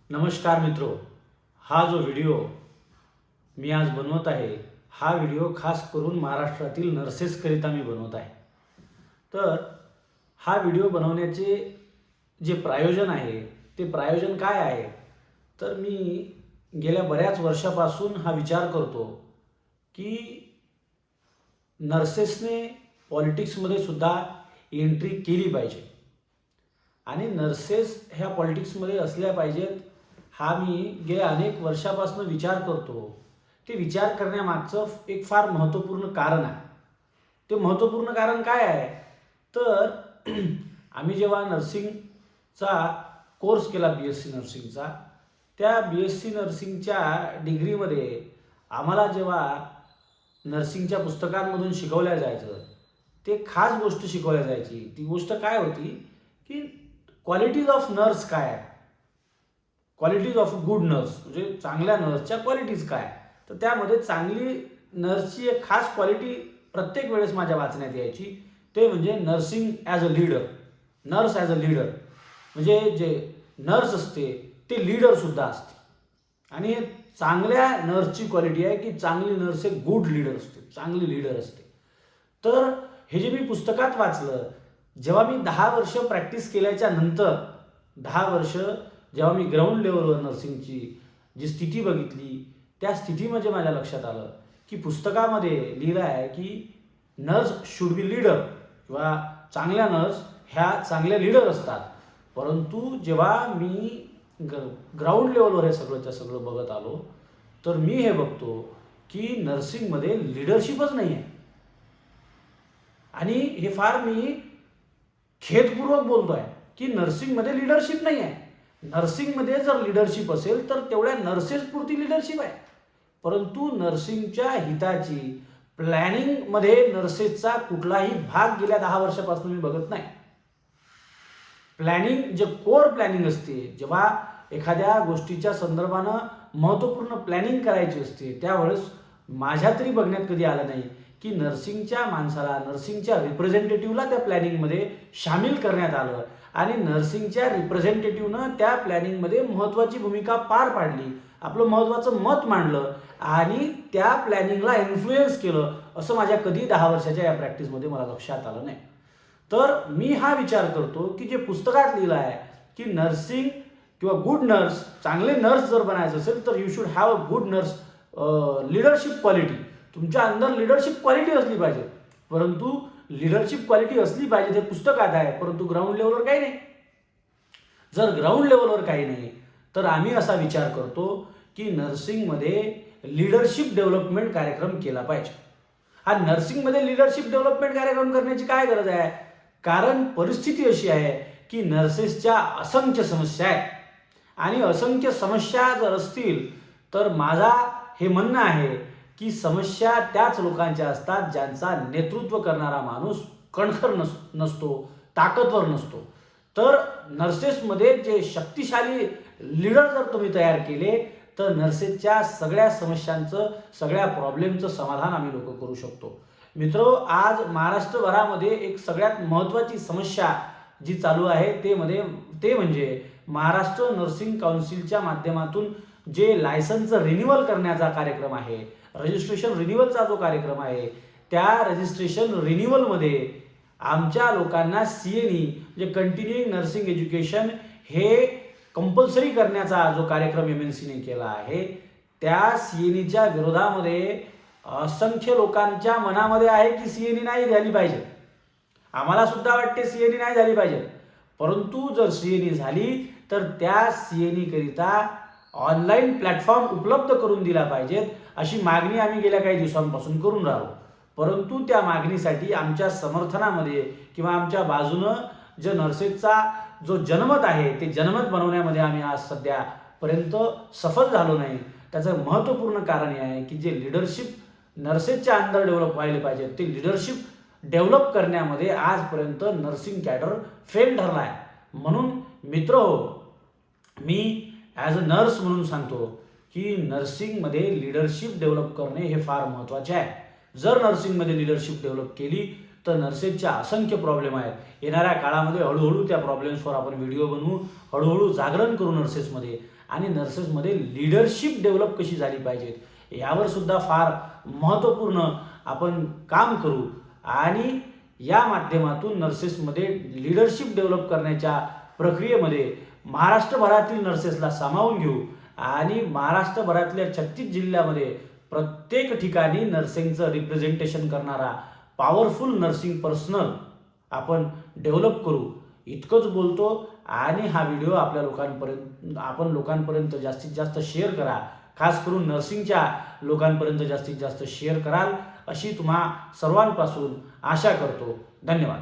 नमस्कार मित्रो, हा जो व्हिडिओ मी आज बनवत आहे हा व्हिडिओ खास करून महाराष्ट्रातील नर्सेसकरिता मी बनवत आहे. तर हा व्हिडिओ बनवण्याचे जे प्रायोजन आहे ते प्रायोजन काय आहे, तर मी गेल्या बऱ्याच वर्षापासून हा विचार करतो की नर्सेसने पॉलिटिक्समध्ये सुद्धा एंट्री केली पाहिजे आणि नर्सेस ह्या पॉलिटिक्समध्ये असल्या पाहिजेत. हा मी गेल्या अनेक वर्षापासून विचार करतो. ते विचार करण्यामागचं एक फार महत्त्वपूर्ण कारण आहे. ते महत्त्वपूर्ण कारण काय आहे, तर आम्ही जेव्हा नर्सिंगचा कोर्स केला BSc नर्सिंगचा, त्या BSc नर्सिंगच्या डिग्रीमध्ये आम्हाला जेव्हा नर्सिंगच्या पुस्तकांमधून शिकवल्या जायचं, ते खास गोष्ट शिकवल्या जायची. ती गोष्ट काय होती की क्वालिटीज ऑफ नर्स काय आहे, क्वालिटीज ऑफ गुड नर्स म्हणजे चांगल्या नर्सच्या क्वालिटीज काय. तर त्यामध्ये चांगली नर्सची एक खास क्वालिटी प्रत्येक वेळेस माझ्या वाचण्यात यायची, ते म्हणजे nursing as a leader. Nurse as a leader म्हणजे जे नर्स असते ते लीडरसुद्धा असते. आणि चांगल्या नर्सची क्वालिटी आहे की चांगली नर्स एक गुड लीडर असते, चांगली लीडर असते. तर हे जे मी पुस्तकात वाचलं, जेव्हा मी 10 वर्ष प्रॅक्टिस केल्याच्या नंतर, 10 वर्ष जेव्हा मी ग्राउंड लेवलवर नर्सिंगची जी स्थिती बघितली, त्या स्थितीमध्ये माझ्या लक्षात आलं की पुस्तकामध्ये लिहिलं आहे की नर्स शुड बी लीडर किंवा चांगल्या नर्स ह्या चांगल्या लीडर असतात. परंतु जेव्हा मी ग्राउंड लेवलवर हे सगळंच्या सगळं बघत आलो, तर मी हे बघतो की नर्सिंगमध्ये लीडरशिपच नाही आहे. आणि हे फार मी खेदपूर्वक बोलतो आहे की नर्सिंगमध्ये लीडरशिप नाही आहे. नर्सिंगमध्ये जर लीडरशिप असेल तर तेवढ्या नर्सेसपुरती लीडरशिप आहे. परंतु नर्सिंगच्या हिताची प्लॅनिंगमध्ये नर्सेसचा कुठलाही भाग गेल्या 10 वर्षापासून मी बघत नाही. प्लॅनिंग जे कोर प्लॅनिंग असते, जेव्हा एखाद्या गोष्टीच्या संदर्भानं महत्त्वपूर्ण प्लॅनिंग करायची असते, त्यावेळेस माझ्या तरी बघण्यात कधी आलं नाही की नर्सिंगच्या माणसाला, नर्सिंगच्या रिप्रेझेंटेटिव्हला त्या प्लॅनिंगमध्ये सामील करण्यात आलं आणि नर्सिंगच्या रिप्रेझेंटेटिव्हनं त्या प्लॅनिंगमध्ये महत्त्वाची भूमिका पार पाडली, आपलं महत्त्वाचं मत मांडलं आणि त्या प्लॅनिंगला इन्फ्लुएन्स केलं, असं माझ्या कधी 10 वर्षाच्या या प्रॅक्टिसमध्ये मला लक्षात आलं नाही. तर मी हा विचार करतो की जे पुस्तकात लिहिलं आहे की नर्सिंग किंवा गुड नर्स, चांगले नर्स जर बनायचं असेल तर you should have a good nurse leadership quality. तुमच्या अंदर लीडरशिप क्वालिटी असली पाहिजे. परंतु लीडरशिप क्वालिटी असली पाहिजे ते पुस्तकात आहे, परंतु ग्राउंड लेवलवर काही नाही. जर ग्राउंड लेवलवर काही नाही तर आम्ही असा विचार करतो की नर्सिंगमध्ये लीडरशिप डेव्हलपमेंट कार्यक्रम केला पाहिजे. हा नर्सिंगमध्ये लीडरशिप डेव्हलपमेंट कार्यक्रम करण्याची काय गरज आहे, कारण परिस्थिती अशी आहे की नर्सेसच्या असंख्य समस्या आहेत आणि असंख्य समस्या जर असतील तर माझा हे म्हणणं आहे की समस्या त्याच लोकांच्या असतात ज्यांचा नेतृत्व करणारा माणूस कणखर नसतो, ताकदवर नसतो. तर नर्सेसमध्ये जे शक्तिशाली लीडर जर तुम्ही तयार केले तर नर्सेसच्या सगळ्या समस्यांचं, सगळ्या प्रॉब्लेमचं समाधान आम्ही लोक करू शकतो. मित्रो, आज महाराष्ट्रभरामध्ये एक सगळ्यात महत्त्वाची समस्या जी चालू आहे ते म्हणजे महाराष्ट्र नर्सिंग काउन्सिलच्या माध्यमातून जे लायसन्सचं रिन्युअल करण्याचा कार्यक्रम आहे, रजिस्ट्रेशन रिन्युअलचा जो कार्यक्रम आहे, त्या रजिस्ट्रेशन रिन्युअलमध्ये आमच्या लोकांना CNE म्हणजे कंटिन्युइंग नर्सिंग एज्युकेशन हे कंपल्सरी करण्याचा जो कार्यक्रम MNCने केला आहे, त्या CNEच्या विरोधामध्ये असंख्य लोकांच्या मनामध्ये आहे की CNE नाही झाली पाहिजे. आम्हाला सुद्धा वाटते CNE नाही झाली पाहिजे. परंतु जर CNE झाली तर त्या CNE करिता ऑनलाईन प्लॅटफॉर्म उपलब्ध करून दिला पाहिजेत, अशी मागणी आम्ही गेल्या काही दिवसांपासून करून राहिलो. परंतु त्या मागणीसाठी आमच्या समर्थनामध्ये किंवा आमच्या बाजूनं जो नर्सेसचा जो जनमत आहे ते जनमत बनवण्यामध्ये आम्ही आज सध्यापर्यंत सफल झालो नाही. त्याचं महत्त्वपूर्ण कारण हे आहे की जे लीडरशिप नर्सेसच्या अंदर डेव्हलप व्हायला पाहिजे, ते लीडरशिप डेव्हलप करण्यामध्ये आजपर्यंत नर्सिंग कॅडर फेल ठरला आहे. म्हणून मित्रहो, मी ॲज अ नर्स म्हणून सांगतो की नर्सिंगमध्ये लीडरशिप डेव्हलप करणे हे फार महत्त्वाचे आहे. जर नर्सिंगमध्ये लीडरशिप डेव्हलप केली तर नर्सेसच्या असंख्य प्रॉब्लेम आहेत. येणाऱ्या काळामध्ये हळूहळू त्या प्रॉब्लेम्सवर आपण व्हिडिओ बनवू, हळूहळू जागरण करू नर्सेसमध्ये, आणि नर्सेसमध्ये लीडरशिप डेव्हलप कशी झाली पाहिजेत यावर सुद्धा फार महत्त्वपूर्ण आपण काम करू. आणि या माध्यमातून नर्सेसमध्ये लीडरशिप डेव्हलप करण्याच्या प्रक्रियेमध्ये महाराष्ट्रभरातील नर्सेसला सामावून घेऊ आणि महाराष्ट्रभरातल्या 36 जिल्ह्यामध्ये प्रत्येक ठिकाणी नर्सिंगचं रिप्रेझेंटेशन करणारा पॉवरफुल नर्सिंग पर्सनल आपण डेव्हलप करू. इतकंच बोलतो आणि हा व्हिडिओ आपण लोकांपर्यंत जास्तीत जास्त शेअर करा. खास करून नर्सिंगच्या लोकांपर्यंत जास्तीत जास्त शेअर कराल अशी तुम्हा सर्वांपासून आशा करतो. धन्यवाद.